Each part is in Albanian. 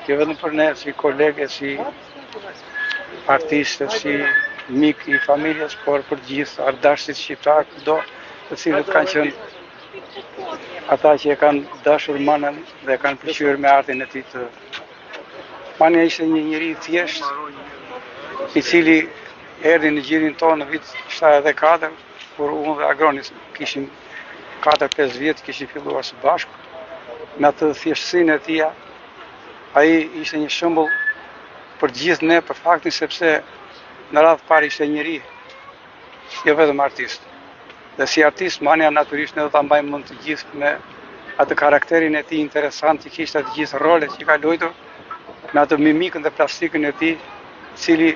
jo vetëm për ne si kolegë, si artistë, si mik i familjes, por për gjithë ardashtit shqiptar kudo, të cilët kanë qenë ata që e kanë dashur Manën dhe kanë pëlqyer me artin e tij të. Mania ishte një njeri thjesht, i cili erdhi në gjirin tonë në vit 74, kur unë dhe Agroni kishim 4-5 vjet, kishim filluar së bashku. Me atë thjeshtësinë e tij, ai ishte një shembull për gjithë ne, për faktin sepse në radhë parë ishte njeri, jo vetëm artist. Dhe si artist, Mania natyrisht ne do ta mbajmë mend të gjithë me atë karakterin e tij interesant që kishte, të gjithë rolet që ka luajtur, me atë mimikën dhe plastikën e tij, cili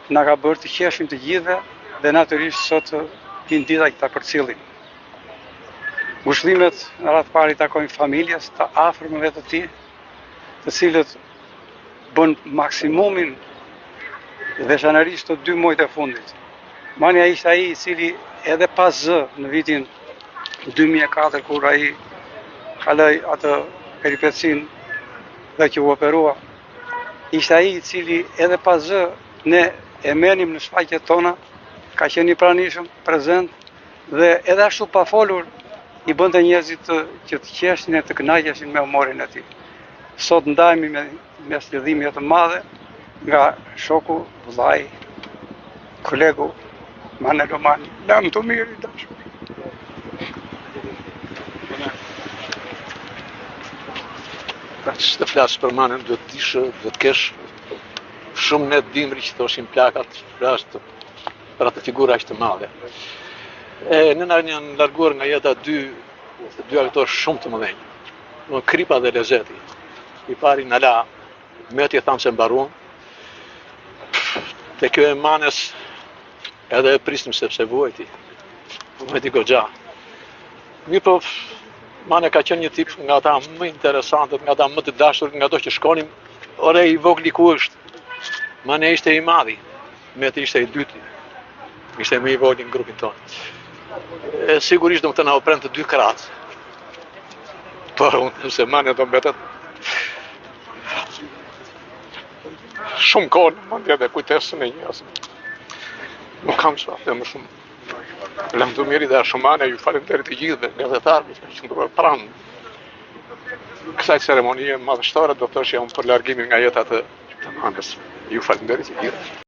na ka bërë të qeshim të gjithëve dhe natyrisht sot tin dita që ta përcjellim. Ngushëllimet në radhë parë i takojnë familjes të afërmëve të tij, të cilët bën maksimumin veçanërisht të 2 muajt e fundit. Mania ishte ai i cili edhe pas zë në vitin 2004 kur ai kaloi atë peripecin dhe që u operua, ishte ai i cili edhe pas zë ne e merrnim në shfaqjet tona, ka qenë i pranishëm, prezent dhe edhe ashtu pa folur i bënte njerëzit që të qeshnin e të kënaqeshin me humorin e tij. Sot ndajemi me shtydhime të madhe nga shoku, vllai, kolegu Manë Romani. Lam të mirë i dashur. Që të flasë për Manën, do të dishë, do të kesh shumë net dimri që thoshin plakat për atë figura që të madhe. Në janë larguar nga jeta dy aktorë shumë të mëdhenj. Kripa dhe Lezeti. I pari në la, meti e thamë se mbaruan. Te kjo e Manës edhe e prisnim sepse vuajti. Vuajti goxha. Mirë po, Mane ka qenë një tip nga ata më interesantët, nga ata më të dashur, nga ato që shkonim, ore i vogli ku është. Mane ishte i madhi, Meti ishte i dyti. Ishte më i vogli në grupin tonë. Sigurisht do të na opren të 2 kratë. Por unë se Mane do mbetet shumë kohë në mendje dhe kujtesën e një asë. Nuk kam çfarë të më shumë. Lam të mirë dhe shumë Mane, ju faleminderit të gjithëve, gazetarëve që më pranë kësaj ceremonie madhështore, do thoshja unë për largimin nga jeta të Manës. Ju faleminderit të gjithëve.